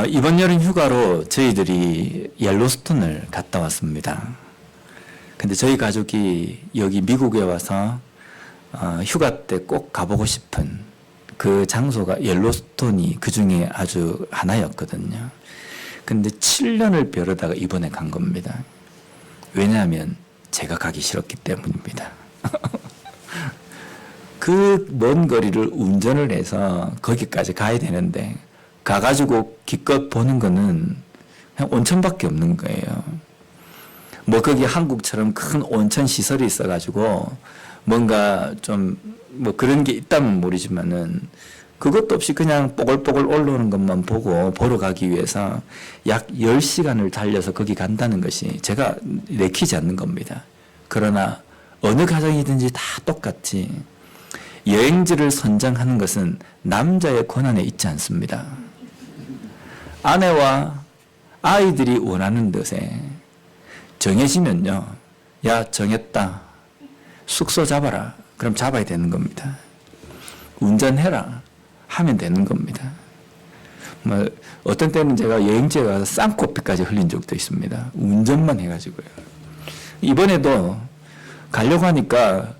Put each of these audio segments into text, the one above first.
이번 여름 휴가로 저희들이 옐로스톤을 갔다 왔습니다. 근데 저희 가족이 여기 미국에 와서 휴가 때 꼭 가보고 싶은 그 장소가 옐로스톤이 그 중에 아주 하나였거든요. 근데 7년을 벼르다가 이번에 간 겁니다. 왜냐하면 제가 가기 싫었기 때문입니다. 그 먼 거리를 운전을 해서 거기까지 가야 되는데 가가지고 기껏 보는 거는 그냥 온천밖에 없는 거예요. 뭐 거기 한국처럼 큰 온천 시설이 있어가지고 뭔가 좀 뭐 그런 게 있다면 모르지만은 그것도 없이 그냥 뽀글뽀글 올라오는 것만 보러 가기 위해서 약 10시간을 달려서 거기 간다는 것이 제가 내키지 않는 겁니다. 그러나 어느 가정이든지 다 똑같이 여행지를 선정하는 것은 남자의 권한에 있지 않습니다. 아내와 아이들이 원하는 것에 정해지면요. 야, 정했다. 숙소 잡아라. 그럼 잡아야 되는 겁니다. 운전해라. 하면 되는 겁니다. 뭐 어떤 때는 제가 여행지에 가서 쌍코피까지 흘린 적도 있습니다. 운전만 해가지고요. 이번에도 가려고 하니까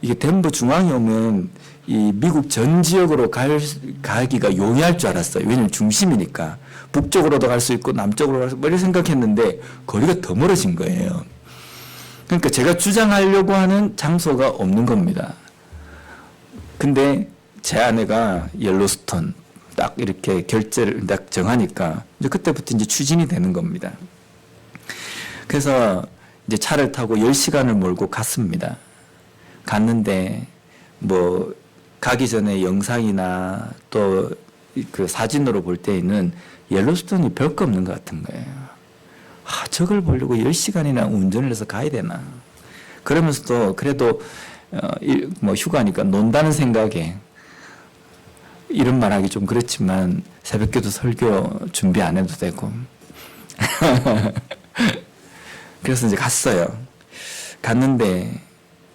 이게 덴버 중앙에 오면 이 미국 전 지역으로 가기가 용이할 줄 알았어요. 왜냐면 중심이니까. 북쪽으로도 갈 수 있고 남쪽으로 갈 수 있고 이렇게 생각했는데 거리가 더 멀어진 거예요. 그러니까 제가 주장하려고 하는 장소가 없는 겁니다. 근데 제 아내가 옐로스톤 딱 이렇게 결제를 딱 정하니까 이제 그때부터 이제 추진이 되는 겁니다. 그래서 이제 차를 타고 10시간을 몰고 갔습니다. 갔는데 뭐 가기 전에 영상이나 또 그 사진으로 볼 때에는 옐로스톤이 별거 없는 것 같은 거예요. 저걸 보려고 10시간이나 운전을 해서 가야 되나. 그러면서도 그래도 뭐 휴가니까 논다는 생각에 이런 말하기 좀 그렇지만 새벽기도 설교 준비 안 해도 되고 그래서 이제 갔어요. 갔는데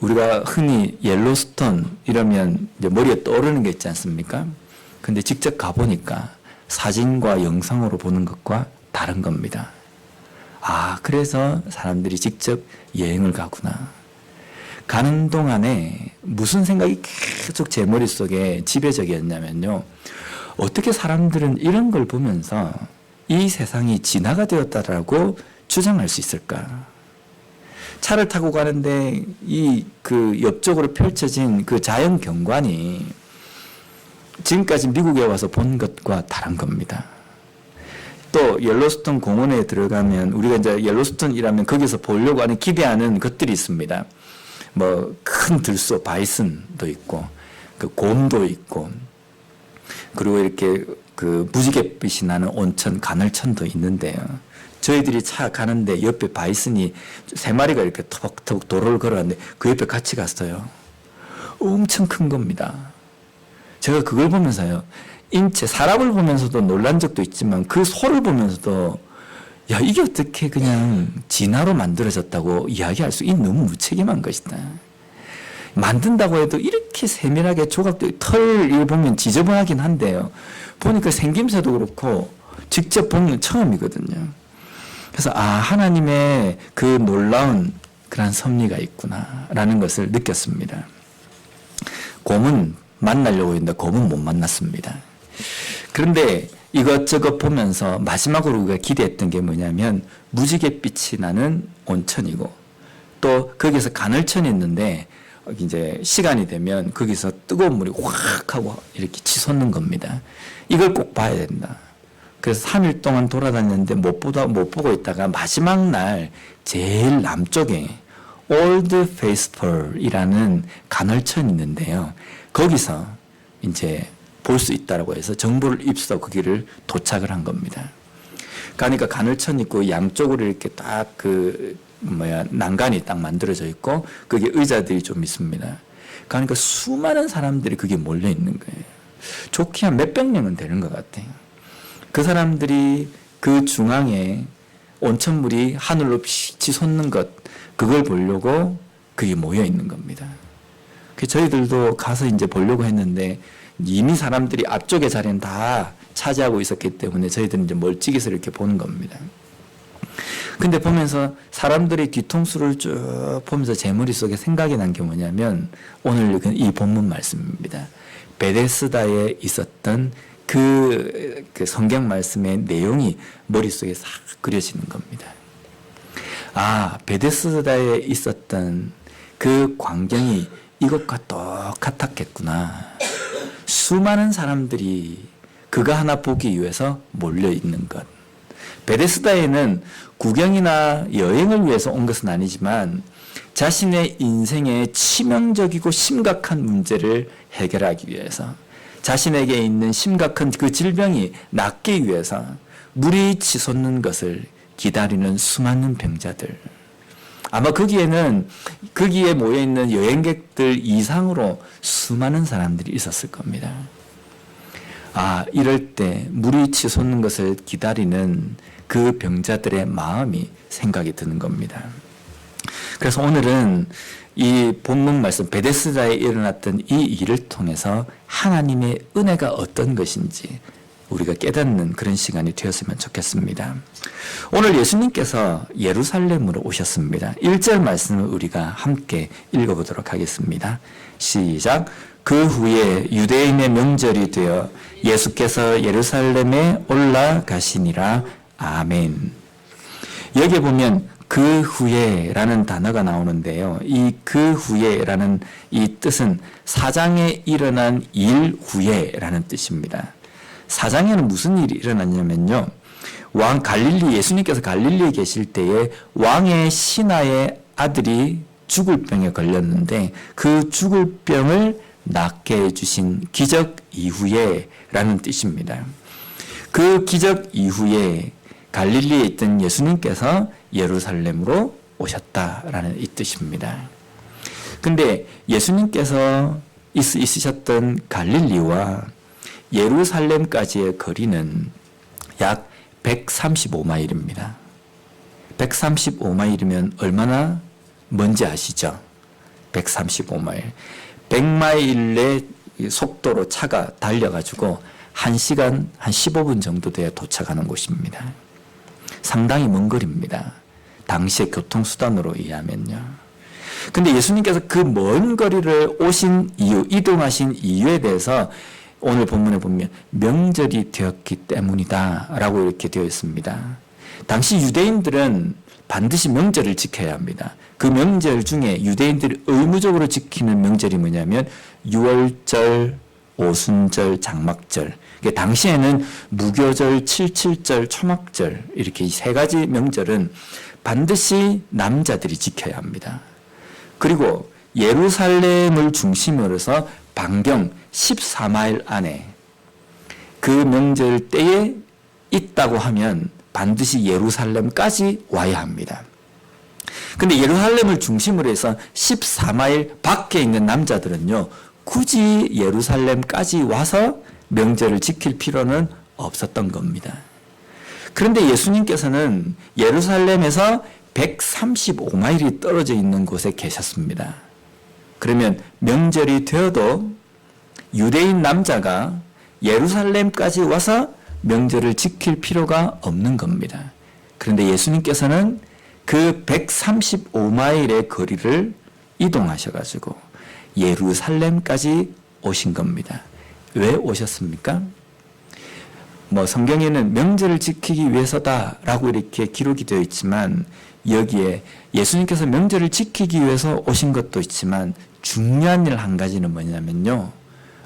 우리가 흔히 옐로스톤 이러면 이제 머리에 떠오르는 게 있지 않습니까? 근데 직접 가보니까 사진과 영상으로 보는 것과 다른 겁니다. 그래서 사람들이 직접 여행을 가구나. 가는 동안에 무슨 생각이 계속 제 머릿속에 지배적이었냐면요. 어떻게 사람들은 이런 걸 보면서 이 세상이 진화가 되었다라고 주장할 수 있을까? 차를 타고 가는데 그 옆쪽으로 펼쳐진 그 자연 경관이 지금까지 미국에 와서 본 것과 다른 겁니다. 또 옐로스톤 공원에 들어가면 우리가 이제 옐로스톤이라면 거기서 보려고 하는 기대하는 것들이 있습니다. 뭐 큰 들소 바이슨도 있고 그 곰도 있고 그리고 이렇게 그 무지갯빛이 나는 온천 간헐천도 있는데요. 저희들이 차 가는데 옆에 바이슨이 3마리가 이렇게 터벅터벅 도로를 걸어갔는데 그 옆에 같이 갔어요. 엄청 큰 겁니다. 제가 그걸 보면서요. 사람을 보면서도 놀란 적도 있지만 그 소를 보면서도 야, 이게 어떻게 그냥 진화로 만들어졌다고 이야기할 수 있는 너무 무책임한 것이다. 만든다고 해도 이렇게 세밀하게 조각도 털을 보면 지저분하긴 한데요. 보니까 생김새도 그렇고 직접 보는 건 처음이거든요. 그래서 하나님의 그 놀라운 그런 섭리가 있구나라는 것을 느꼈습니다. 곰은 만나려고 했는데 곰은 못 만났습니다. 그런데 이것저것 보면서 마지막으로 우리가 기대했던 게 뭐냐면 무지갯빛이 나는 온천이고 또 거기서 간헐천이 있는데 이제 시간이 되면 거기서 뜨거운 물이 확 하고 이렇게 치솟는 겁니다. 이걸 꼭 봐야 된다. 그래서 3일 동안 돌아다녔는데 못 보고 있다가 마지막 날 제일 남쪽에 올드 페이스풀이라는 간헐천이 있는데요. 거기서 이제 볼 수 있다라고 해서 정보를 입수하고 거기를 도착을 한 겁니다. 그러니까 간헐천 있고 양쪽으로 이렇게 딱 난간이 딱 만들어져 있고 거기에 의자들이 좀 있습니다. 그러니까 수많은 사람들이 거기에 몰려 있는 거예요. 좋게 한 몇백 명은 되는 것 같아요. 그 사람들이 그 중앙에 온천물이 하늘로 치솟는 것, 그걸 보려고 그게 모여 있는 겁니다. 저희들도 가서 이제 보려고 했는데 이미 사람들이 앞쪽의 자리는 다 차지하고 있었기 때문에 저희들은 이제 멀찍이서 이렇게 보는 겁니다. 근데 보면서 사람들의 뒤통수를 쭉 보면서 제 머릿속에 생각이 난 게 뭐냐면 오늘 이 본문 말씀입니다. 베데스다에 있었던 그 성경 말씀의 내용이 머릿속에 싹 그려지는 겁니다. 아, 베데스다에 있었던 그 광경이 이것과 똑같았겠구나. 수많은 사람들이 그거 하나 보기 위해서 몰려 있는 것. 베데스다에는 구경이나 여행을 위해서 온 것은 아니지만 자신의 인생의 치명적이고 심각한 문제를 해결하기 위해서 자신에게 있는 심각한 그 질병이 낫기 위해서 물이 치솟는 것을 기다리는 수많은 병자들. 아마 거기에 모여있는 여행객들 이상으로 수많은 사람들이 있었을 겁니다. 아, 이럴 때 물이 치솟는 것을 기다리는 그 병자들의 마음이 생각이 드는 겁니다. 그래서 오늘은 이 본문 말씀 베데스다에 일어났던 이 일을 통해서 하나님의 은혜가 어떤 것인지 우리가 깨닫는 그런 시간이 되었으면 좋겠습니다. 오늘 예수님께서 예루살렘으로 오셨습니다. 1절 말씀을 우리가 함께 읽어보도록 하겠습니다. 시작. 그 후에 유대인의 명절이 되어 예수께서 예루살렘에 올라가시니라. 아멘. 여기 보면 그 후에라는 단어가 나오는데요. 이 그 후에라는 이 뜻은 사장에 일어난 일 후에라는 뜻입니다. 사장에는 무슨 일이 일어났냐면요. 예수님께서 갈릴리에 계실 때에 왕의 신하의 아들이 죽을 병에 걸렸는데 그 죽을 병을 낫게 해주신 기적 이후에라는 뜻입니다. 그 기적 이후에 갈릴리에 있던 예수님께서 예루살렘으로 오셨다라는 이 뜻입니다. 근데 예수님께서 있으셨던 갈릴리와 예루살렘까지의 거리는 약 135마일입니다. 135마일이면 얼마나 먼지 아시죠? 135마일. 100마일의 속도로 차가 달려가지고 1시간 한 15분 정도 돼야 도착하는 곳입니다. 상당히 먼 거리입니다. 당시의 교통수단으로 의하면요. 근데 예수님께서 그 먼 거리를 이동하신 이유에 대해서 오늘 본문에 보면 명절이 되었기 때문이다 라고 이렇게 되어 있습니다. 당시 유대인들은 반드시 명절을 지켜야 합니다. 그 명절 중에 유대인들이 의무적으로 지키는 명절이 뭐냐면 유월절, 오순절, 장막절. 당시에는 무교절, 칠칠절, 초막절 이렇게 이 세 가지 명절은 반드시 남자들이 지켜야 합니다. 그리고 예루살렘을 중심으로 해서 반경 14마일 안에 그 명절 때에 있다고 하면 반드시 예루살렘까지 와야 합니다. 근데 예루살렘을 중심으로 해서 14마일 밖에 있는 남자들은요, 굳이 예루살렘까지 와서 명절을 지킬 필요는 없었던 겁니다. 그런데 예수님께서는 예루살렘에서 135마일이 떨어져 있는 곳에 계셨습니다. 그러면 명절이 되어도 유대인 남자가 예루살렘까지 와서 명절을 지킬 필요가 없는 겁니다. 그런데 예수님께서는 그 135마일의 거리를 이동하셔가지고 예루살렘까지 오신 겁니다. 왜 오셨습니까? 성경에는 명절을 지키기 위해서다라고 이렇게 기록이 되어 있지만 여기에 예수님께서 명절을 지키기 위해서 오신 것도 있지만 중요한 일 한 가지는 뭐냐면요.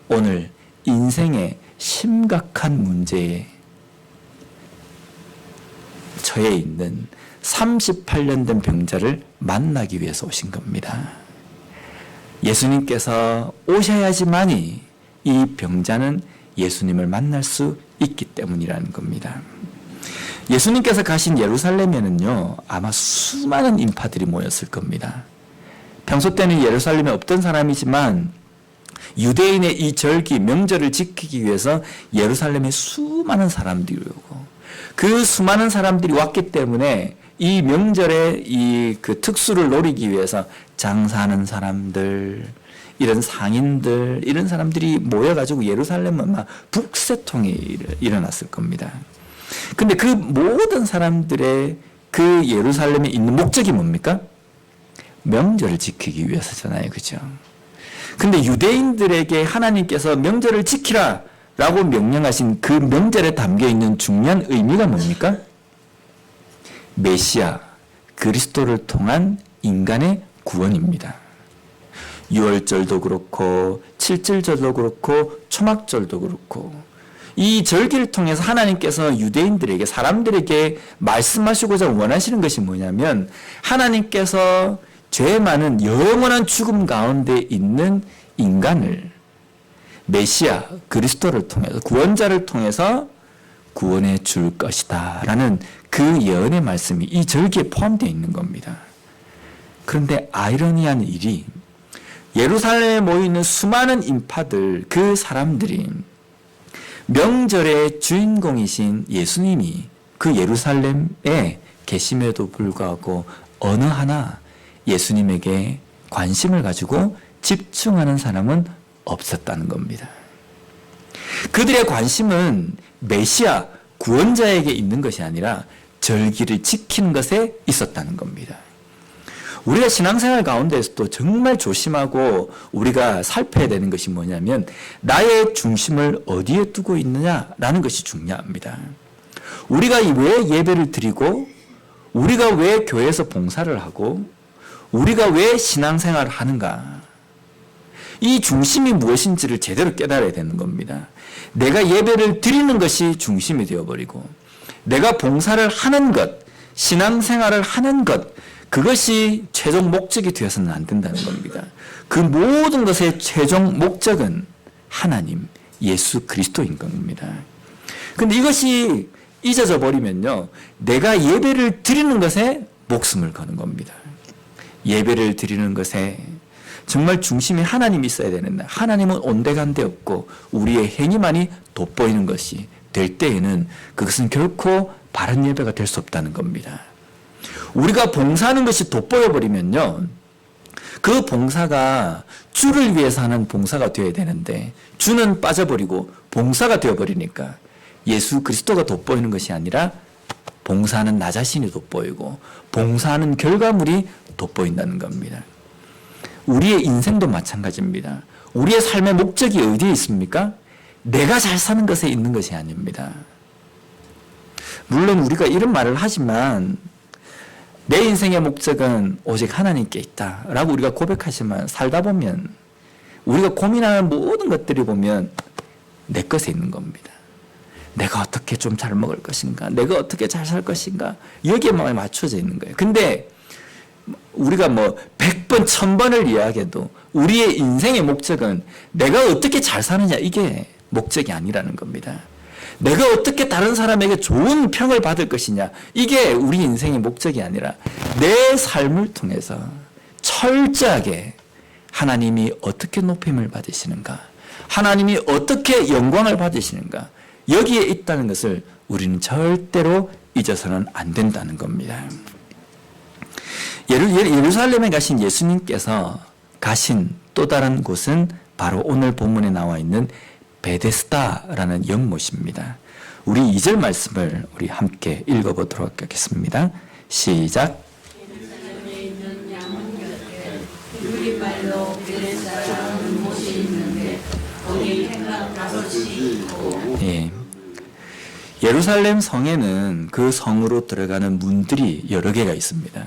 오늘 인생의 심각한 문제에 처해 있는 38년 된 병자를 만나기 위해서 오신 겁니다. 예수님께서 오셔야지만이 이 병자는 예수님을 만날 수 있기 때문이라는 겁니다. 예수님께서 가신 예루살렘에는요, 아마 수많은 인파들이 모였을 겁니다. 평소 때는 예루살렘에 없던 사람이지만 유대인의 이 절기, 명절을 지키기 위해서 예루살렘에 수많은 사람들이 오고 그 수많은 사람들이 왔기 때문에 이 명절의 이 그 특수를 노리기 위해서 장사하는 사람들, 이런 상인들, 이런 사람들이 모여가지고 예루살렘은 막 북새통이 일어났을 겁니다. 근데 그 모든 사람들의 그 예루살렘에 있는 목적이 뭡니까? 명절을 지키기 위해서잖아요. 그죠? 근데 유대인들에게 하나님께서 명절을 지키라 라고 명령하신 그 명절에 담겨 있는 중요한 의미가 뭡니까? 메시아, 그리스도를 통한 인간의 구원입니다. 유월절도 그렇고 7절절도 그렇고 초막절도 그렇고 이 절기를 통해서 하나님께서 유대인들에게, 사람들에게 말씀하시고자 원하시는 것이 뭐냐면, 하나님께서 죄 많은 영원한 죽음 가운데 있는 인간을 메시아 그리스도를 통해서, 구원자를 통해서 구원해 줄 것이다 라는 그 예언의 말씀이 이 절기에 포함되어 있는 겁니다. 그런데 아이러니한 일이, 예루살렘에 모이는 수많은 인파들, 그 사람들이 명절의 주인공이신 예수님이 그 예루살렘에 계심에도 불구하고 어느 하나 예수님에게 관심을 가지고 집중하는 사람은 없었다는 겁니다. 그들의 관심은 메시아, 구원자에게 있는 것이 아니라 절기를 지키는 것에 있었다는 겁니다. 우리가 신앙생활 가운데서도 정말 조심하고 우리가 살펴야 되는 것이 뭐냐면, 나의 중심을 어디에 두고 있느냐라는 것이 중요합니다. 우리가 왜 예배를 드리고, 우리가 왜 교회에서 봉사를 하고, 우리가 왜 신앙생활을 하는가, 이 중심이 무엇인지를 제대로 깨달아야 되는 겁니다. 내가 예배를 드리는 것이 중심이 되어버리고, 내가 봉사를 하는 것, 신앙생활을 하는 것, 그것이 최종 목적이 되어서는 안 된다는 겁니다. 그 모든 것의 최종 목적은 하나님, 예수 그리스도인 겁니다. 그런데 이것이 잊어져 버리면요, 내가 예배를 드리는 것에 목숨을 거는 겁니다. 예배를 드리는 것에 정말 중심이 하나님이 있어야 되는데, 하나님은 온데간데 없고 우리의 행위만이 돋보이는 것이 될 때에는 그것은 결코 바른 예배가 될 수 없다는 겁니다. 우리가 봉사하는 것이 돋보여버리면요, 그 봉사가 주를 위해서 하는 봉사가 되어야 되는데 주는 빠져버리고 봉사가 되어버리니까 예수 그리스도가 돋보이는 것이 아니라 봉사하는 나 자신이 돋보이고 봉사하는 결과물이 돋보인다는 겁니다. 우리의 인생도 마찬가지입니다. 우리의 삶의 목적이 어디에 있습니까? 내가 잘 사는 것에 있는 것이 아닙니다. 물론 우리가 이런 말을 하지만, 내 인생의 목적은 오직 하나님께 있다 라고 우리가 고백하지만, 살다 보면 우리가 고민하는 모든 것들이 보면 내 것에 있는 겁니다. 내가 어떻게 좀 잘 먹을 것인가, 내가 어떻게 잘 살 것인가, 여기에만 맞춰져 있는 거예요. 근데 우리가 100번, 1000번을 이야기해도 우리의 인생의 목적은 내가 어떻게 잘 사느냐, 이게 목적이 아니라는 겁니다. 내가 어떻게 다른 사람에게 좋은 평을 받을 것이냐, 이게 우리 인생의 목적이 아니라 내 삶을 통해서 철저하게 하나님이 어떻게 높임을 받으시는가, 하나님이 어떻게 영광을 받으시는가, 여기에 있다는 것을 우리는 절대로 잊어서는 안 된다는 겁니다. 예루살렘에 가신 예수님께서 가신 또 다른 곳은 바로 오늘 본문에 나와 있는 베데스다라는 연못입니다. 우리 2절 말씀을 우리 함께 읽어보도록 하겠습니다. 시작. 예루살렘에 있는 양문 곁에 유리발로 베데스다 연못이 있는데 거기 행각 5이 있고. 예. 예루살렘 성에는 그 성으로 들어가는 문들이 여러 개가 있습니다.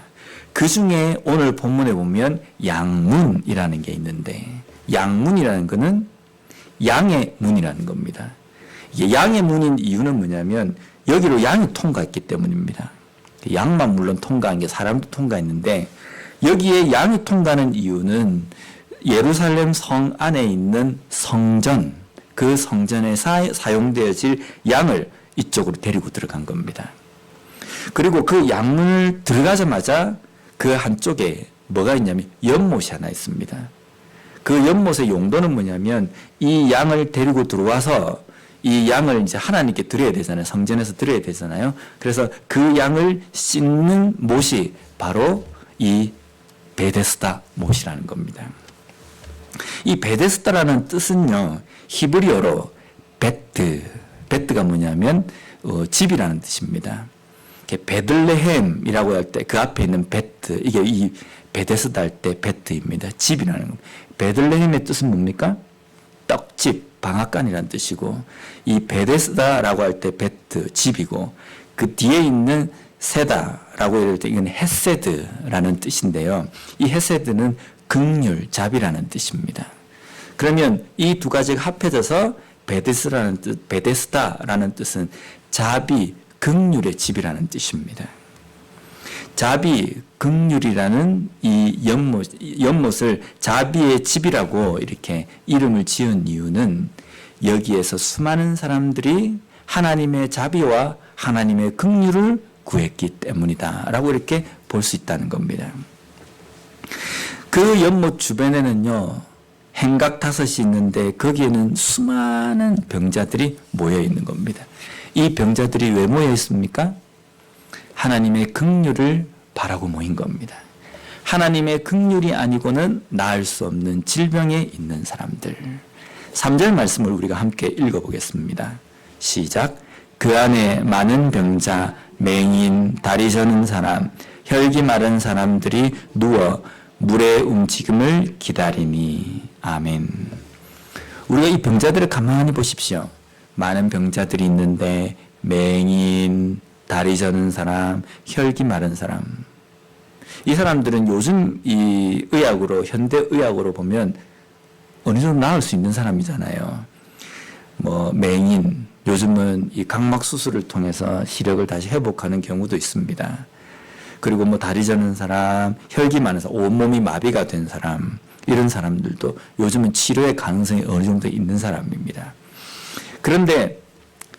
그 중에 오늘 본문에 보면 양문이라는 게 있는데, 양문이라는 것은 양의 문이라는 겁니다. 이게 양의 문인 이유는 뭐냐면 여기로 양이 통과했기 때문입니다. 양만 물론 통과한 게 사람도 통과했는데, 여기에 양이 통과하는 이유는 예루살렘 성 안에 있는 성전, 그 성전에 사용되어질 양을 이쪽으로 데리고 들어간 겁니다. 그리고 그 양문을 들어가자마자 그 한쪽에 뭐가 있냐면 연못이 하나 있습니다. 그 연못의 용도는 뭐냐면 이 양을 데리고 들어와서 이 양을 이제 하나님께 드려야 되잖아요. 성전에서 드려야 되잖아요. 그래서 그 양을 씻는 못이 바로 이 베데스다 못이라는 겁니다. 이 베데스다라는 뜻은요, 히브리어로 베트가 뭐냐면 집이라는 뜻입니다. 베들레헴이라고 할 때 그 앞에 있는 베트, 이게 이 베데스다 할 때 베트입니다. 집이라는 겁니다. 베들레헴의 뜻은 뭡니까? 떡집, 방앗간이라는 뜻이고, 이 베데스다라고 할 때 베트, 집이고, 그 뒤에 있는 세다라고 할 때 이건 헤세드라는 뜻인데요. 이 헤세드는 긍휼, 자비라는 뜻입니다. 그러면 이 두 가지가 합해져서 베데스다라는 뜻은 자비, 긍휼의 집이라는 뜻입니다. 자비, 긍휼이라는 이 연못을 자비의 집이라고 이렇게 이름을 지은 이유는 여기에서 수많은 사람들이 하나님의 자비와 하나님의 긍휼을 구했기 때문이다라고 이렇게 볼 수 있다는 겁니다. 그 연못 주변에는요, 행각 5이 있는데 거기에는 수많은 병자들이 모여 있는 겁니다. 이 병자들이 왜 모여 있습니까? 하나님의 긍휼을 바라고 모인 겁니다. 하나님의 긍휼이 아니고는 나을 수 없는 질병에 있는 사람들. 3절 말씀을 우리가 함께 읽어보겠습니다. 시작. 그 안에 많은 병자, 맹인, 다리 저는 사람, 혈기 마른 사람들이 누워 물의 움직임을 기다리니. 아멘. 우리가 이 병자들을 가만히 보십시오. 많은 병자들이 있는데 맹인, 다리 저는 사람, 혈기 마른 사람. 이 사람들은 요즘 이 의학으로, 현대 의학으로 보면 어느 정도 나을 수 있는 사람이잖아요. 맹인, 요즘은 이 각막 수술을 통해서 시력을 다시 회복하는 경우도 있습니다. 그리고 다리 저는 사람, 혈기 많은 사람, 온몸이 마비가 된 사람, 이런 사람들도 요즘은 치료의 가능성이 어느 정도 있는 사람입니다. 그런데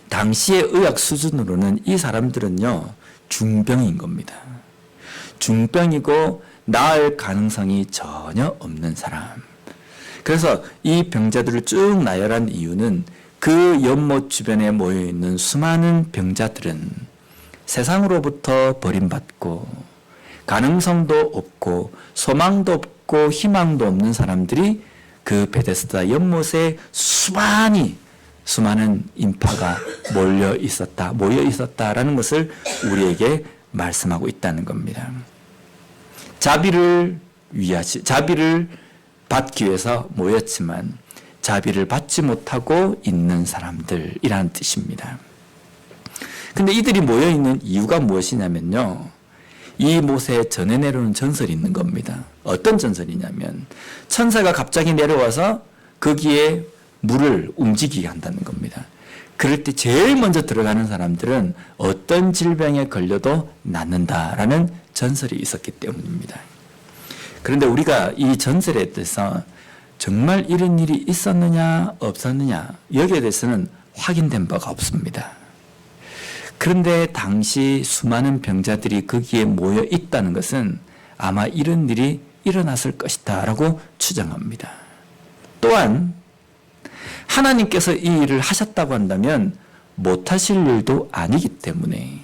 당시의 의학 수준으로는 이 사람들은요, 중병인 겁니다. 중병이고 나을 가능성이 전혀 없는 사람. 그래서 이 병자들을 쭉 나열한 이유는 그 연못 주변에 모여있는 수많은 병자들은 세상으로부터 버림받고 가능성도 없고 소망도 없고 희망도 없는 사람들이 그 베데스다 연못에 수많은 인파가 모여 있었다라는 것을 우리에게 말씀하고 있다는 겁니다. 자비를 받기 위해서 모였지만 자비를 받지 못하고 있는 사람들이라는 뜻입니다. 근데 이들이 모여 있는 이유가 무엇이냐면요, 이 못에 전해 내려오는 전설이 있는 겁니다. 어떤 전설이냐면 천사가 갑자기 내려와서 거기에 물을 움직이게 한다는 겁니다. 그럴 때 제일 먼저 들어가는 사람들은 어떤 질병에 걸려도 낫는다라는 전설이 있었기 때문입니다. 그런데 우리가 이 전설에 대해서 정말 이런 일이 있었느냐 없었느냐 여기에 대해서는 확인된 바가 없습니다. 그런데 당시 수많은 병자들이 거기에 모여 있다는 것은 아마 이런 일이 일어났을 것이다 라고 추정합니다. 또한 하나님께서 이 일을 하셨다고 한다면 못하실 일도 아니기 때문에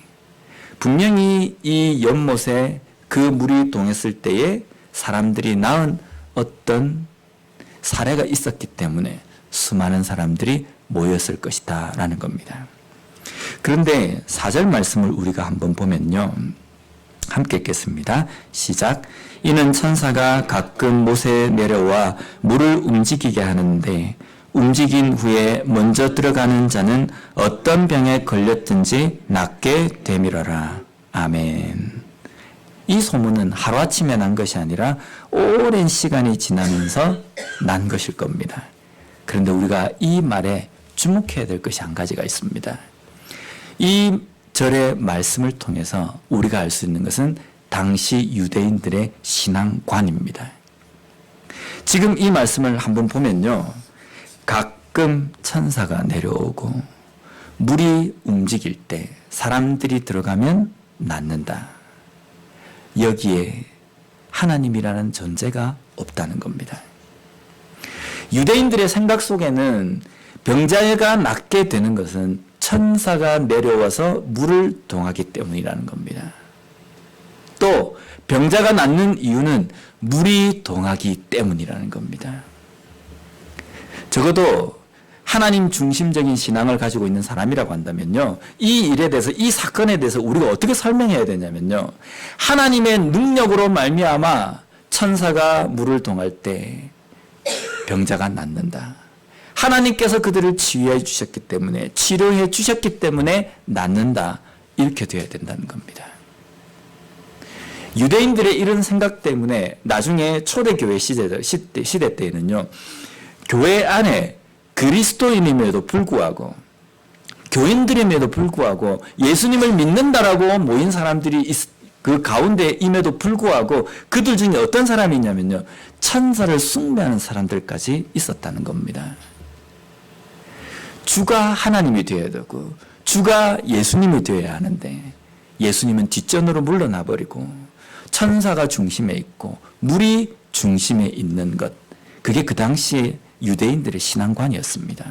분명히 이 연못에 그 물이 동했을 때에 사람들이 낳은 어떤 사례가 있었기 때문에 수많은 사람들이 모였을 것이다 라는 겁니다. 그런데 4절 말씀을 우리가 한번 보면요, 함께 읽겠습니다. 시작. 이는 천사가 가끔 못에 내려와 물을 움직이게 하는데 움직인 후에 먼저 들어가는 자는 어떤 병에 걸렸든지 낫게 되밀어라. 아멘. 이 소문은 하루아침에 난 것이 아니라 오랜 시간이 지나면서 난 것일 겁니다. 그런데 우리가 이 말에 주목해야 될 것이 한 가지가 있습니다. 이 절의 말씀을 통해서 우리가 알 수 있는 것은 당시 유대인들의 신앙관입니다. 지금 이 말씀을 한번 보면요, 가끔 천사가 내려오고 물이 움직일 때 사람들이 들어가면 낫는다. 여기에 하나님이라는 존재가 없다는 겁니다. 유대인들의 생각 속에는 병자가 낫게 되는 것은 천사가 내려와서 물을 동하기 때문이라는 겁니다. 또 병자가 낫는 이유는 물이 동하기 때문이라는 겁니다. 적어도 하나님 중심적인 신앙을 가지고 있는 사람이라고 한다면요, 이 일에 대해서, 이 사건에 대해서 우리가 어떻게 설명해야 되냐면요, 하나님의 능력으로 말미암아 천사가 물을 동할 때 병자가 낫는다. 하나님께서 그들을 치유해 주셨기 때문에, 치료해 주셨기 때문에 낫는다. 이렇게 되어야 된다는 겁니다. 유대인들의 이런 생각 때문에 나중에 초대교회 시대 때에는요, 교회 안에 그리스도인임에도 불구하고, 교인들임에도 불구하고, 예수님을 믿는다라고 모인 사람들이 그 가운데임에도 불구하고, 그들 중에 어떤 사람이 있냐면요, 천사를 숭배하는 사람들까지 있었다는 겁니다. 주가 하나님이 되어야 되고, 주가 예수님이 되어야 하는데, 예수님은 뒷전으로 물러나 버리고, 천사가 중심에 있고, 물이 중심에 있는 것, 그게 그 당시에 유대인들의 신앙관이었습니다.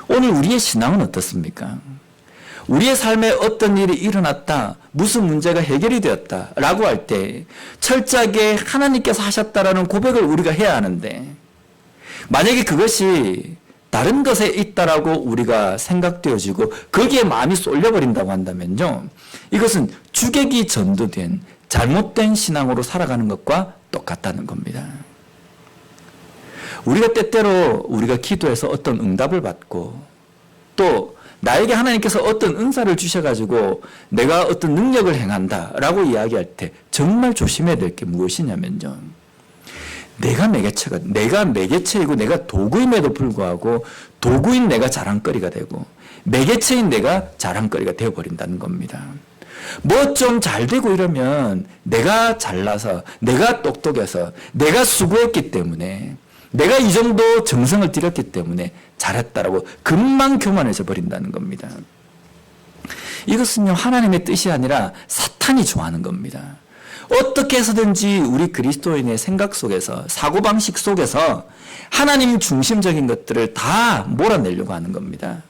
오늘 우리의 신앙은 어떻습니까? 우리의 삶에 어떤 일이 일어났다, 무슨 문제가 해결이 되었다 라고 할 때 철저하게 하나님께서 하셨다라는 고백을 우리가 해야 하는데, 만약에 그것이 다른 것에 있다라고 우리가 생각되어지고 거기에 마음이 쏠려버린다고 한다면요, 이것은 주객이 전도된 잘못된 신앙으로 살아가는 것과 똑같다는 겁니다. 우리가 때때로 우리가 기도해서 어떤 응답을 받고, 또 나에게 하나님께서 어떤 은사를 주셔가지고 내가 어떤 능력을 행한다 라고 이야기할 때 정말 조심해야 될 게 무엇이냐면요, 내가 매개체이고 내가 도구임에도 불구하고 도구인 내가 자랑거리가 되고 매개체인 내가 자랑거리가 되어버린다는 겁니다. 뭐 좀 잘 되고 이러면 내가 잘나서, 내가 똑똑해서, 내가 수고했기 때문에, 내가 이 정도 정성을 들였기 때문에 잘했다라고 금방 교만해져 버린다는 겁니다. 이것은요, 하나님의 뜻이 아니라 사탄이 좋아하는 겁니다. 어떻게 해서든지 우리 그리스도인의 생각 속에서, 사고방식 속에서 하나님 중심적인 것들을 다 몰아내려고 하는 겁니다.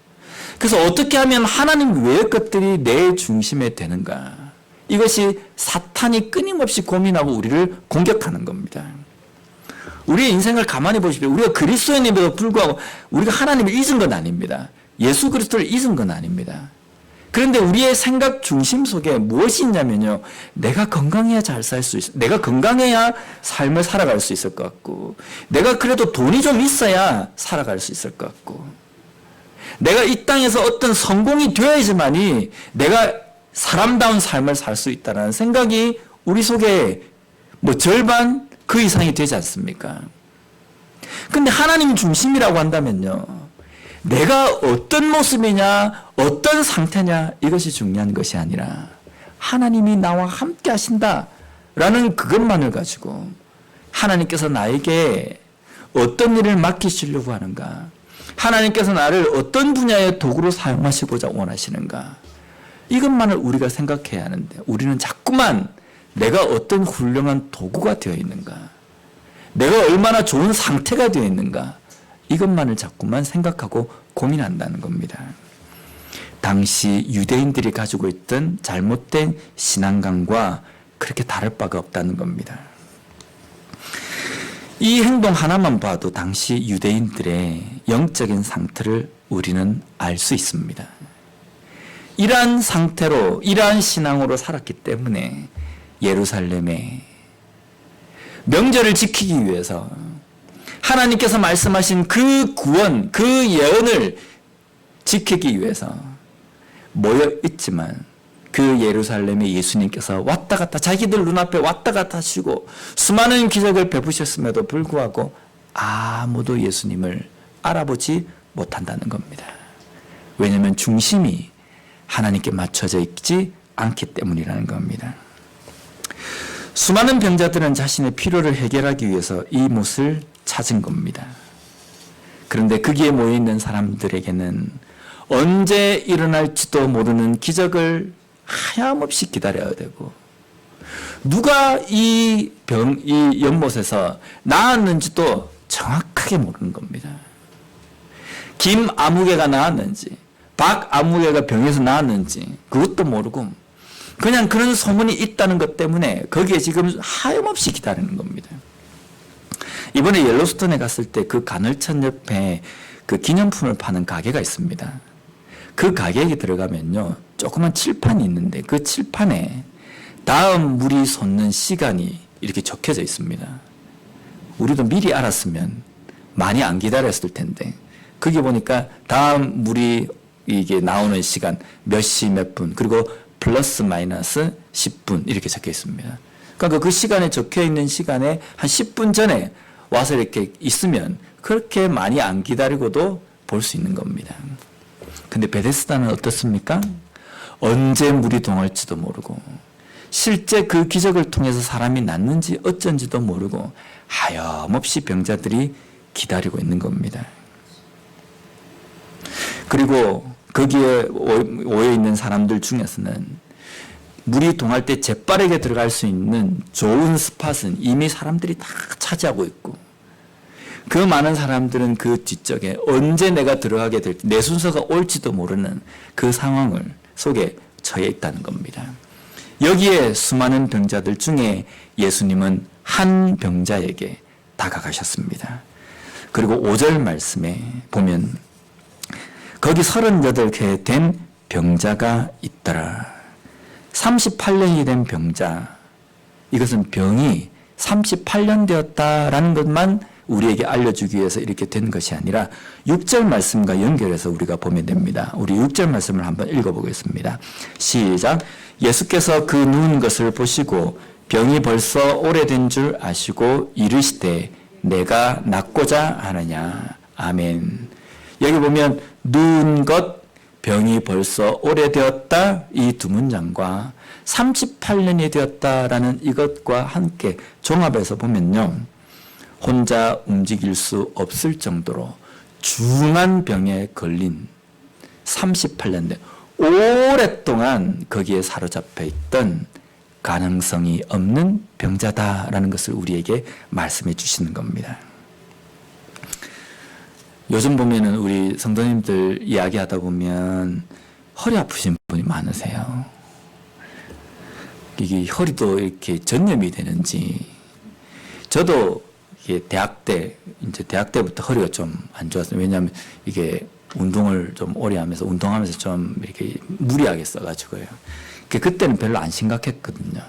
그래서 어떻게 하면 하나님 외의 것들이 내 중심에 되는가, 이것이 사탄이 끊임없이 고민하고 우리를 공격하는 겁니다. 우리의 인생을 가만히 보십시오. 우리가 그리스도인임에도 불구하고 우리가 하나님을 잊은 건 아닙니다. 예수 그리스도를 잊은 건 아닙니다. 그런데 우리의 생각 중심 속에 무엇이 있냐면요, 내가 건강해야 잘 살 수 있어, 내가 건강해야 삶을 살아갈 수 있을 것 같고, 내가 그래도 돈이 좀 있어야 살아갈 수 있을 것 같고, 내가 이 땅에서 어떤 성공이 되어야지만이 내가 사람다운 삶을 살 수 있다는 생각이 우리 속에 뭐 절반 그 이상이 되지 않습니까? 근데 하나님 중심이라고 한다면요, 내가 어떤 모습이냐, 어떤 상태냐, 이것이 중요한 것이 아니라 하나님이 나와 함께 하신다라는 그것만을 가지고 하나님께서 나에게 어떤 일을 맡기시려고 하는가, 하나님께서 나를 어떤 분야의 도구로 사용하시고자 원하시는가, 이것만을 우리가 생각해야 하는데, 우리는 자꾸만 내가 어떤 훌륭한 도구가 되어 있는가, 내가 얼마나 좋은 상태가 되어 있는가, 이것만을 자꾸만 생각하고 고민한다는 겁니다. 당시 유대인들이 가지고 있던 잘못된 신앙관과 그렇게 다를 바가 없다는 겁니다. 이 행동 하나만 봐도 당시 유대인들의 영적인 상태를 우리는 알 수 있습니다. 이러한 상태로, 이러한 신앙으로 살았기 때문에 예루살렘에 명절을 지키기 위해서 하나님께서 말씀하신 그 구원, 그 예언을 지키기 위해서 모여 있지만, 그 예루살렘에 예수님께서 왔다 갔다, 자기들 눈앞에 왔다 갔다 하시고 수많은 기적을 베푸셨음에도 불구하고 아무도 예수님을 알아보지 못한다는 겁니다. 왜냐하면 중심이 하나님께 맞춰져 있지 않기 때문이라는 겁니다. 수많은 병자들은 자신의 필요를 해결하기 위해서 이 못을 찾은 겁니다. 그런데 거기에 모여있는 사람들에게는 언제 일어날지도 모르는 기적을 하염없이 기다려야 되고, 누가 이 연못에서 나았는지도 정확하게 모르는 겁니다. 김아무개가 나왔는지 박아무개가 병에서 나왔는지 그것도 모르고 그냥 그런 소문이 있다는 것 때문에 거기에 지금 하염없이 기다리는 겁니다. 이번에 옐로스톤에 갔을 때 그 간헐천 옆에 그 기념품을 파는 가게가 있습니다. 그 가게에 들어가면요, 조그만 칠판이 있는데 그 칠판에 다음 물이 솟는 시간이 이렇게 적혀져 있습니다. 우리도 미리 알았으면 많이 안 기다렸을 텐데 거기 보니까 다음 물이 이게 나오는 시간 몇 시 몇 분 그리고 플러스 마이너스 10분 이렇게 적혀 있습니다. 그러니까 그 시간에 적혀 있는 시간에 한 10분 전에 와서 이렇게 있으면 그렇게 많이 안 기다리고도 볼 수 있는 겁니다. 근데 베데스다는 어떻습니까? 언제 물이 동할지도 모르고 실제 그 기적을 통해서 사람이 낫는지 어쩐지도 모르고 하염없이 병자들이 기다리고 있는 겁니다. 그리고 거기에 오해 있는 사람들 중에서는 물이 동할 때 재빠르게 들어갈 수 있는 좋은 스팟은 이미 사람들이 다 차지하고 있고 그 많은 사람들은 그 뒤쪽에 언제 내가 들어가게 될지 내 순서가 올지도 모르는 그 상황을 속에 처해 있다는 겁니다. 여기에 수많은 병자들 중에 예수님은 한 병자에게 다가가셨습니다. 그리고 5절 말씀에 보면 거기 38개 된 병자가 있더라. 38년이 된 병자, 이것은 병이 38년 되었다라는 것만 우리에게 알려주기 위해서 이렇게 된 것이 아니라 6절 말씀과 연결해서 우리가 보면 됩니다. 우리 6절 말씀을 한번 읽어보겠습니다. 시작. 예수께서 그 누운 것을 보시고 병이 벌써 오래된 줄 아시고 이르시되 내가 낫고자 하느냐. 아멘. 여기 보면 누운 것, 병이 벌써 오래되었다 이 두 문장과 38년이 되었다라는 이것과 함께 종합해서 보면요. 혼자 움직일 수 없을 정도로 중한 병에 걸린 38년 된 오랫동안 거기에 사로잡혀 있던 가능성이 없는 병자다라는 것을 우리에게 말씀해 주시는 겁니다. 요즘 보면은 우리 성도님들 이야기하다 보면 허리 아프신 분이 많으세요. 이게 허리도 이렇게 전염이 되는지 저도 이게 대학 때부터 허리가 좀 안 좋았어요. 왜냐하면 이게 운동을 좀 오래 하면서 운동하면서 좀 이렇게 무리하게 써가지고요. 그때는 별로 안 심각했거든요.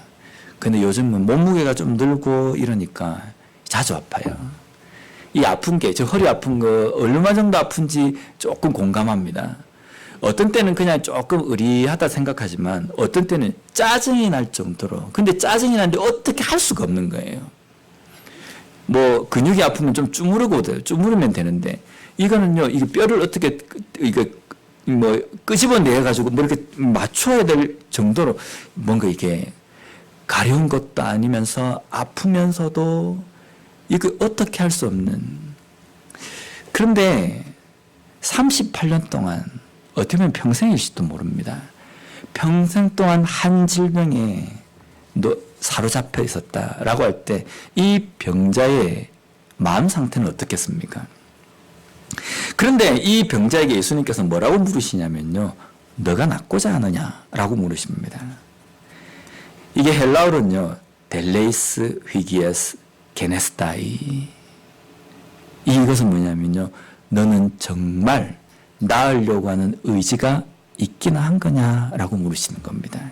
근데 요즘은 몸무게가 좀 늘고 이러니까 자주 아파요. 이 아픈 게, 저 허리 아픈 거 얼마 정도 아픈지 조금 공감합니다. 어떤 때는 그냥 조금 의리하다 생각하지만 어떤 때는 짜증이 날 정도로, 근데 짜증이 나는데 어떻게 할 수가 없는 거예요. 뭐 근육이 아프면 좀 주무르면 되는데 이거는요, 이게 뼈를 어떻게 이거 뭐 끄집어내 가지고 뭐 이렇게 맞춰야 될 정도로 뭔가 이게 가려운 것도 아니면서 아프면서도 이거 어떻게 할 수 없는. 그런데 38년 동안 어떻게 보면 평생일지도 모릅니다. 평생 동안 한 질병에 사로잡혀 있었다라고 할 때 이 병자의 마음 상태는 어떻겠습니까? 그런데 이 병자에게 예수님께서 뭐라고 물으시냐면요. 너가 낫고자 하느냐라고 물으십니다. 이게 헬라어로는요. 델레이스 휘기에스 게네스타이. 이것은 뭐냐면요. 너는 정말 나으려고 하는 의지가 있기는 한 거냐라고 물으시는 겁니다.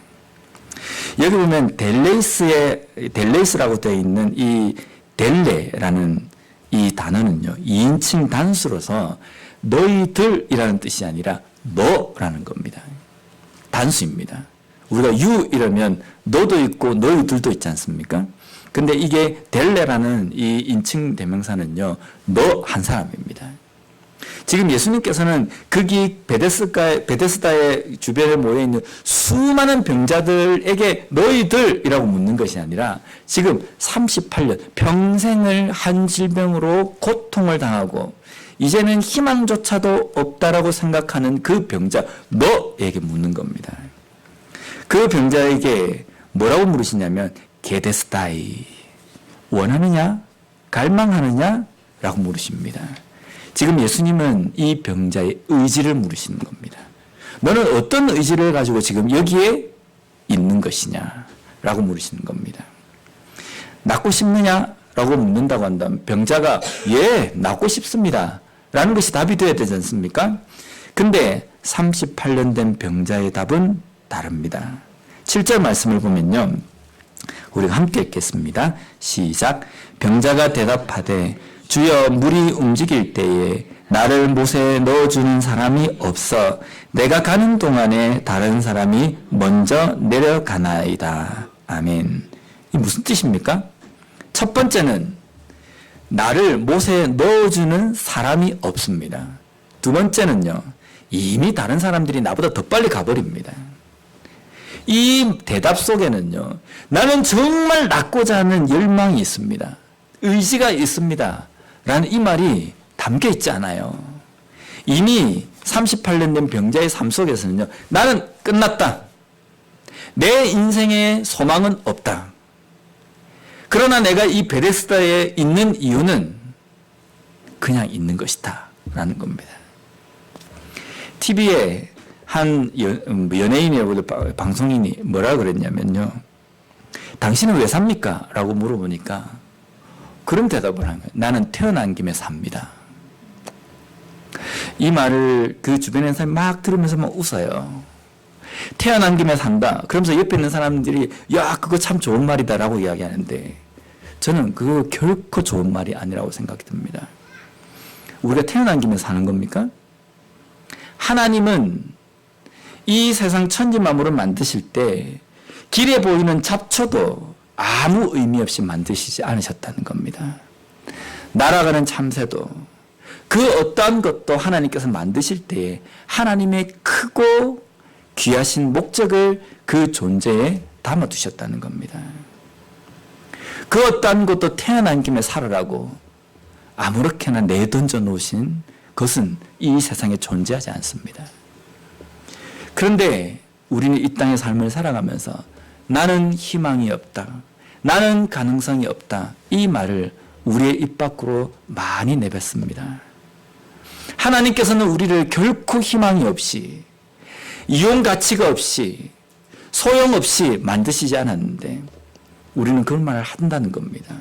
여기 보면 델레이스라고 되어 있는 이 델레라는 이 단어는요. 2인칭 단수로서 너희들이라는 뜻이 아니라 너라는 겁니다. 단수입니다. 우리가 you 이러면 너도 있고 너희들도 있지 않습니까? 근데 이게 델레라는 이 인칭 대명사는요. 너 한 사람입니다. 지금 예수님께서는 거기 베데스다의 주변에 모여있는 수많은 병자들에게 너희들이라고 묻는 것이 아니라 지금 38년 평생을 한 질병으로 고통을 당하고 이제는 희망조차도 없다라고 생각하는 그 병자 너에게 묻는 겁니다. 그 병자에게 뭐라고 물으시냐면 게데스다이 원하느냐? 갈망하느냐? 라고 물으십니다. 지금 예수님은 이 병자의 의지를 물으시는 겁니다. 너는 어떤 의지를 가지고 지금 여기에 있는 것이냐? 라고 물으시는 겁니다. 낫고 싶느냐? 라고 묻는다고 한다면 병자가 예, 낫고 싶습니다. 라는 것이 답이 되어야 되지 않습니까? 근데 38년 된 병자의 답은 다릅니다. 7절 말씀을 보면요. 우리가 함께 읽겠습니다. 시작. 병자가 대답하되 주여 물이 움직일 때에 나를 못에 넣어주는 사람이 없어 내가 가는 동안에 다른 사람이 먼저 내려가나이다. 아멘. 이 무슨 뜻입니까? 첫 번째는 나를 못에 넣어주는 사람이 없습니다. 두 번째는요. 이미 다른 사람들이 나보다 더 빨리 가버립니다. 이 대답 속에는요. 나는 정말 낫고자 하는 열망이 있습니다. 의지가 있습니다. 라는 이 말이 담겨 있지 않아요. 이미 38년 된 병자의 삶 속에서는요. 나는 끝났다. 내 인생에 소망은 없다. 그러나 내가 이 베데스다에 있는 이유는 그냥 있는 것이다. 라는 겁니다. TV에 한 연예인이라고 방송인이 뭐라 그랬냐면요. 당신은 왜 삽니까? 라고 물어보니까 그런 대답을 한 거예요. 나는 태어난 김에 삽니다. 이 말을 그 주변에 사람이 막 들으면서 막 웃어요. 태어난 김에 산다. 그러면서 옆에 있는 사람들이 야 그거 참 좋은 말이다 라고 이야기하는데 저는 그거 결코 좋은 말이 아니라고 생각이 듭니다. 우리가 태어난 김에 사는 겁니까? 하나님은 이 세상 천지만물을 만드실 때 길에 보이는 잡초도 아무 의미 없이 만드시지 않으셨다는 겁니다. 날아가는 참새도 그 어떠한 것도 하나님께서 만드실 때에 하나님의 크고 귀하신 목적을 그 존재에 담아두셨다는 겁니다. 그 어떠한 것도 태어난 김에 살아라고 아무렇게나 내던져 놓으신 것은 이 세상에 존재하지 않습니다. 그런데 우리는 이 땅의 삶을 살아가면서 나는 희망이 없다. 나는 가능성이 없다. 이 말을 우리의 입 밖으로 많이 내뱉습니다. 하나님께서는 우리를 결코 희망이 없이 이용 가치가 없이 소용없이 만드시지 않았는데 우리는 그런 말을 한다는 겁니다.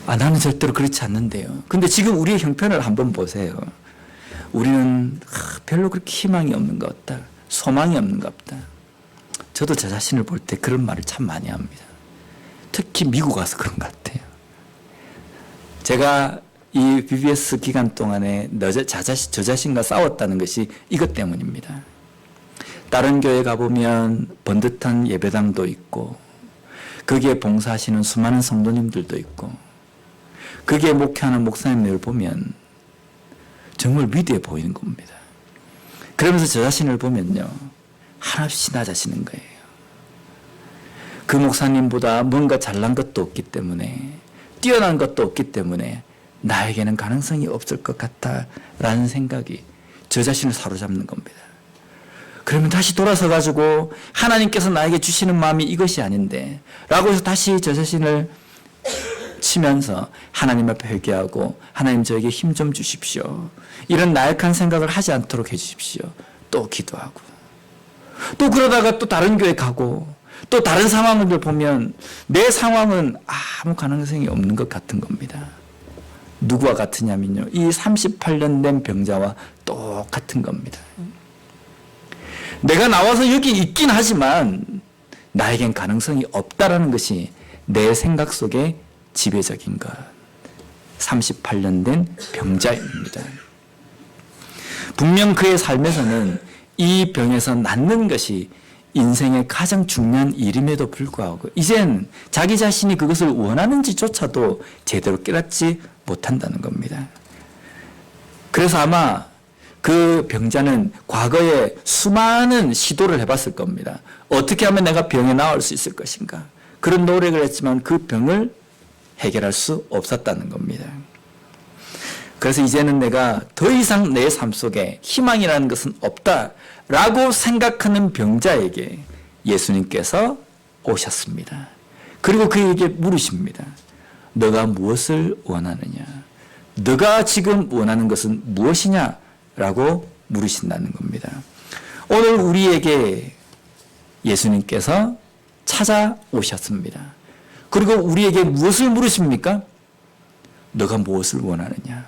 나는 절대로 그렇지 않는데요. 근데 지금 우리의 형편을 한번 보세요. 우리는 별로 그렇게 희망이 없는 것 같다. 소망이 없는 것 같다. 저도 제 자신을 볼 때 그런 말을 참 많이 합니다. 특히 미국 와서 그런 것 같아요. 제가 이 BBS 기간 동안에 저 자신과 싸웠다는 것이 이것 때문입니다. 다른 교회 가보면 번듯한 예배당도 있고 거기에 봉사하시는 수많은 성도님들도 있고 거기에 목회하는 목사님들을 보면 정말 위대해 보이는 겁니다. 그러면서 저 자신을 보면요. 한없이 낮아지는 거예요. 그 목사님보다 뭔가 잘난 것도 없기 때문에 뛰어난 것도 없기 때문에 나에게는 가능성이 없을 것 같다라는 생각이 저 자신을 사로잡는 겁니다. 그러면 다시 돌아서 가지고 하나님께서 나에게 주시는 마음이 이것이 아닌데 라고 해서 다시 저 자신을 치면서 하나님 앞에 회개하고 하나님 저에게 힘 좀 주십시오. 이런 나약한 생각을 하지 않도록 해주십시오. 또 기도하고 또 그러다가 또 다른 교회 가고 또 다른 상황을 보면 내 상황은 아무 가능성이 없는 것 같은 겁니다. 누구와 같으냐면요. 이 38년 된 병자와 똑같은 겁니다. 내가 나와서 여기 있긴 하지만 나에겐 가능성이 없다라는 것이 내 생각 속에 지배적인 것. 38년 된 병자입니다. 분명 그의 삶에서는 이 병에서 낫는 것이 인생의 가장 중요한 일임에도 불구하고 이젠 자기 자신이 그것을 원하는지조차도 제대로 깨닫지 못한다는 겁니다. 그래서 아마 그 병자는 과거에 수많은 시도를 해봤을 겁니다. 어떻게 하면 내가 병에 나을 수 있을 것인가. 그런 노력을 했지만 그 병을 해결할 수 없었다는 겁니다. 그래서 이제는 내가 더 이상 내 삶 속에 희망이라는 것은 없다라고 생각하는 병자에게 예수님께서 오셨습니다. 그리고 그에게 물으십니다. 너가 무엇을 원하느냐? 너가 지금 원하는 것은 무엇이냐라고 물으신다는 겁니다. 오늘 우리에게 예수님께서 찾아오셨습니다. 그리고 우리에게 무엇을 물으십니까? 너가 무엇을 원하느냐?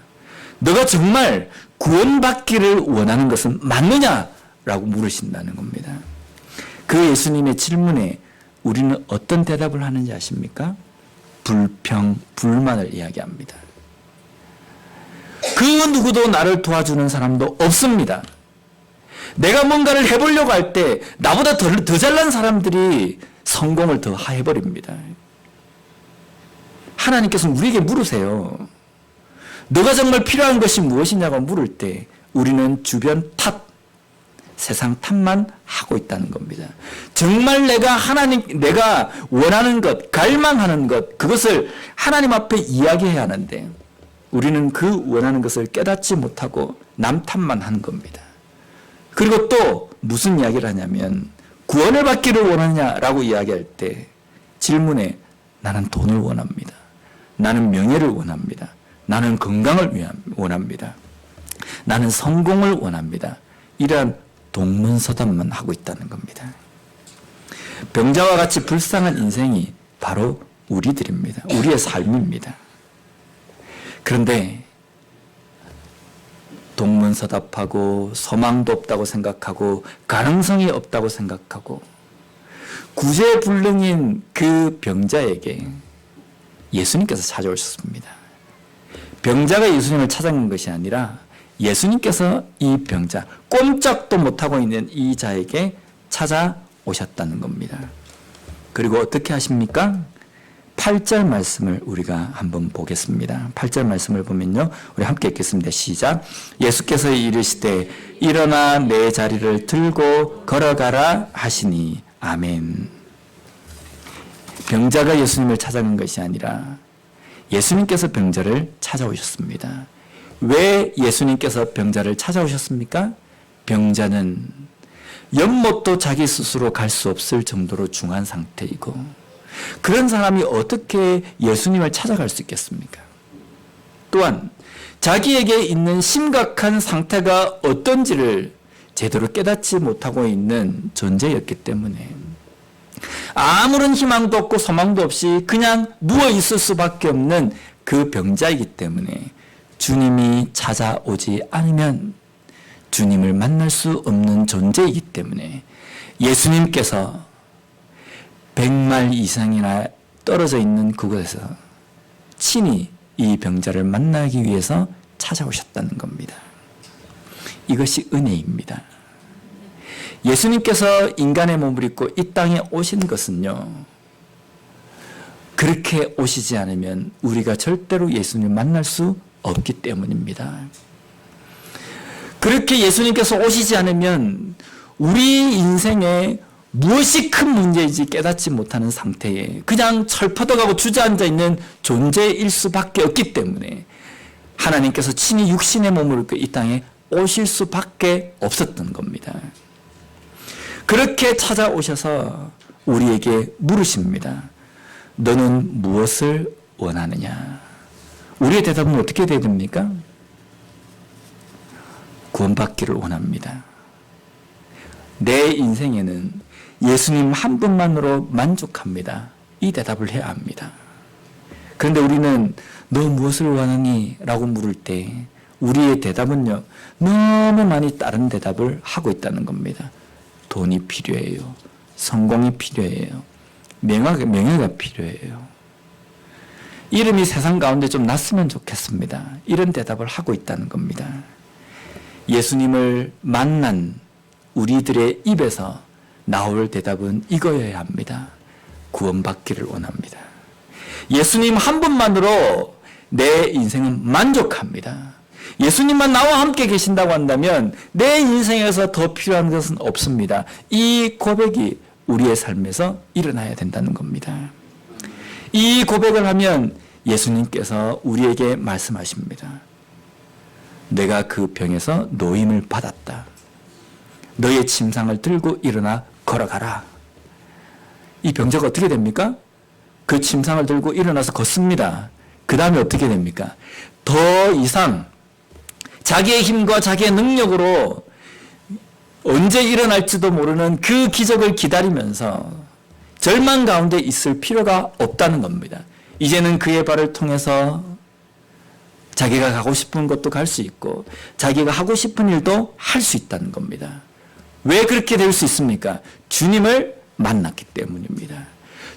너가 정말 구원받기를 원하는 것은 맞느냐라고 물으신다는 겁니다. 그 예수님의 질문에 우리는 어떤 대답을 하는지 아십니까? 불평, 불만을 이야기합니다. 그 누구도 나를 도와주는 사람도 없습니다. 내가 뭔가를 해보려고 할 때 나보다 더 잘난 사람들이 성공을 더 해버립니다. 하나님께서 우리에게 물으세요. 너가 정말 필요한 것이 무엇이냐고 물을 때 우리는 주변 탓, 세상 탓만 하고 있다는 겁니다. 정말 내가 원하는 것, 갈망하는 것, 그것을 하나님 앞에 이야기해야 하는데 우리는 그 원하는 것을 깨닫지 못하고 남 탓만 하는 겁니다. 그리고 또 무슨 이야기를 하냐면 구원을 받기를 원하냐라고 이야기할 때 질문에 나는 돈을 원합니다. 나는 명예를 원합니다. 나는 건강을 원합니다. 나는 성공을 원합니다. 이러한 동문서답만 하고 있다는 겁니다. 병자와 같이 불쌍한 인생이 바로 우리들입니다. 우리의 삶입니다. 그런데 동문서답하고 소망도 없다고 생각하고 가능성이 없다고 생각하고 구제불능인 그 병자에게 예수님께서 찾아오셨습니다. 병자가 예수님을 찾아간 것이 아니라 예수님께서 이 병자, 꼼짝도 못하고 있는 이 자에게 찾아오셨다는 겁니다. 그리고 어떻게 하십니까? 8절 말씀을 우리가 한번 보겠습니다. 8절 말씀을 보면요. 우리 함께 읽겠습니다. 시작. 예수께서 이르시되 일어나 내 자리를 들고 걸어가라 하시니 아멘. 병자가 예수님을 찾아간 것이 아니라 예수님께서 병자를 찾아오셨습니다. 왜 예수님께서 병자를 찾아오셨습니까? 병자는 연못도 자기 스스로 갈 수 없을 정도로 중한 상태이고 그런 사람이 어떻게 예수님을 찾아갈 수 있겠습니까? 또한 자기에게 있는 심각한 상태가 어떤지를 제대로 깨닫지 못하고 있는 존재였기 때문에 아무런 희망도 없고 소망도 없이 그냥 누워 있을 수밖에 없는 그 병자이기 때문에 주님이 찾아오지 않으면 주님을 만날 수 없는 존재이기 때문에 예수님께서 100마일 이상이나 떨어져 있는 그곳에서 친히 이 병자를 만나기 위해서 찾아오셨다는 겁니다. 이것이 은혜입니다. 예수님께서 인간의 몸을 입고 이 땅에 오신 것은요, 그렇게 오시지 않으면 우리가 절대로 예수님을 만날 수 없기 때문입니다. 그렇게 예수님께서 오시지 않으면 우리 인생에 무엇이 큰 문제인지 깨닫지 못하는 상태에 그냥 철퍼덕하고 주저앉아 있는 존재일 수밖에 없기 때문에 하나님께서 친히 육신의 몸을 입고 이 땅에 오실 수밖에 없었던 겁니다. 그렇게 찾아오셔서 우리에게 물으십니다. 너는 무엇을 원하느냐? 우리의 대답은 어떻게 돼야 됩니까? 구원받기를 원합니다. 내 인생에는 예수님 한 분만으로 만족합니다. 이 대답을 해야 합니다. 그런데 우리는 너 무엇을 원하니? 라고 물을 때 우리의 대답은요, 너무 많이 다른 대답을 하고 있다는 겁니다. 돈이 필요해요. 성공이 필요해요. 명예가 필요해요. 이름이 세상 가운데 좀 났으면 좋겠습니다. 이런 대답을 하고 있다는 겁니다. 예수님을 만난 우리들의 입에서 나올 대답은 이거여야 합니다. 구원받기를 원합니다. 예수님 한 분만으로 내 인생은 만족합니다. 예수님만 나와 함께 계신다고 한다면 내 인생에서 더 필요한 것은 없습니다. 이 고백이 우리의 삶에서 일어나야 된다는 겁니다. 이 고백을 하면 예수님께서 우리에게 말씀하십니다. 내가 그 병에서 노임을 받았다. 너의 침상을 들고 일어나 걸어가라. 이 병자가 어떻게 됩니까? 그 침상을 들고 일어나서 걷습니다. 그 다음에 어떻게 됩니까? 더 이상 자기의 힘과 자기의 능력으로 언제 일어날지도 모르는 그 기적을 기다리면서 절망 가운데 있을 필요가 없다는 겁니다. 이제는 그의 발을 통해서 자기가 가고 싶은 곳도 갈 수 있고 자기가 하고 싶은 일도 할 수 있다는 겁니다. 왜 그렇게 될 수 있습니까? 주님을 만났기 때문입니다.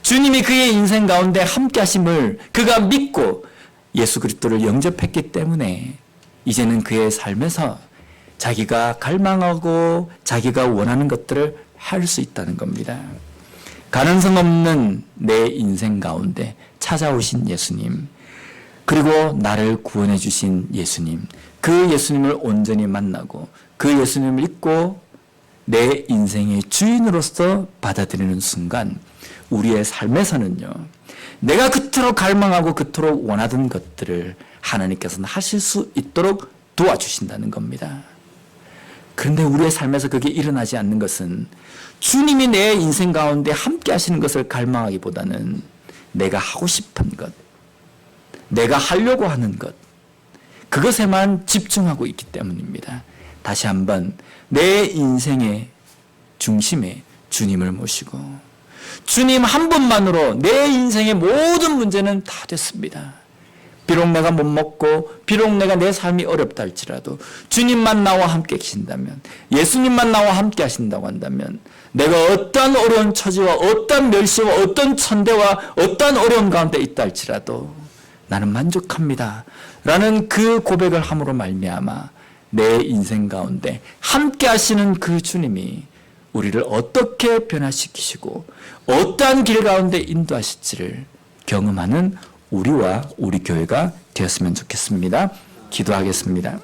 주님이 그의 인생 가운데 함께 하심을 그가 믿고 예수 그리스도를 영접했기 때문에 이제는 그의 삶에서 자기가 갈망하고 자기가 원하는 것들을 할 수 있다는 겁니다. 가능성 없는 내 인생 가운데 찾아오신 예수님, 그리고 나를 구원해 주신 예수님, 그 예수님을 온전히 만나고 그 예수님을 믿고 내 인생의 주인으로서 받아들이는 순간 우리의 삶에서는요, 내가 그토록 갈망하고 그토록 원하던 것들을 하나님께서는 하실 수 있도록 도와주신다는 겁니다. 그런데 우리의 삶에서 그게 일어나지 않는 것은 주님이 내 인생 가운데 함께 하시는 것을 갈망하기보다는 내가 하고 싶은 것, 내가 하려고 하는 것, 그것에만 집중하고 있기 때문입니다. 다시 한번 내 인생의 중심에 주님을 모시고 주님 한 분만으로 내 인생의 모든 문제는 다 됐습니다. 비록 내가 못 먹고 비록 내가 내 삶이 어렵다 할지라도 주님만 나와 함께 계신다면, 예수님만 나와 함께 하신다고 한다면 내가 어떤 어려운 처지와 어떤 멸시와 어떤 천대와 어떤 어려움 가운데 있다 할지라도 나는 만족합니다 라는 그 고백을 함으로 말미암아 내 인생 가운데 함께 하시는 그 주님이 우리를 어떻게 변화시키시고 어떠한 길 가운데 인도하실지를 경험하는 우리와 우리 교회가 되었으면 좋겠습니다. 기도하겠습니다.